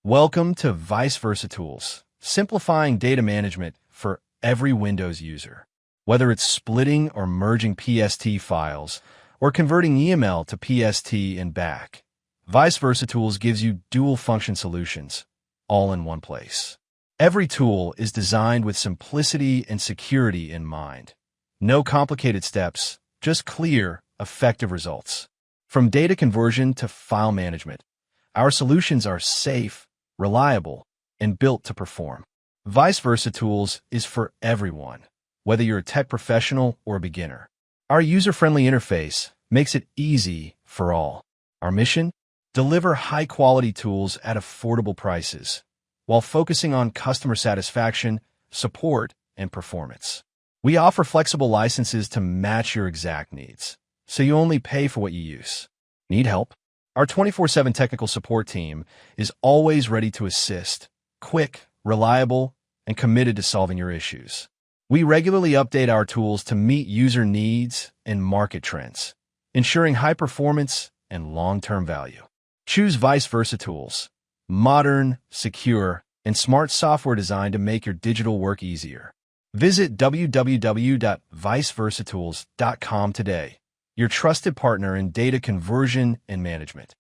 Welcome to ViceVersa Tools, simplifying data management for every Windows user. Whether it's splitting or merging PST files, or converting EML to PST and back, ViceVersa Tools gives you dual-function solutions, all in one place. Every tool is designed with simplicity and security in mind. No complicated steps, just clear, effective results. From data conversion to file management, our solutions are safe, reliable, and built to perform. ViceVersa Tools is for everyone, whether you're a tech professional or a beginner. Our user-friendly interface makes it easy for all. Our mission? Deliver high-quality tools at affordable prices, while focusing on customer satisfaction, support, and performance. We offer flexible licenses to match your exact needs, so you only pay for what you use. Need help? Our 24/7 technical support team is always ready to assist, quick, reliable, and committed to solving your issues. We regularly update our tools to meet user needs and market trends, ensuring high performance and long-term value. Choose ViceVersa Tools, modern, secure, and smart software designed to make your digital work easier. Visit www.viceversatools.com today, your trusted partner in data conversion and management.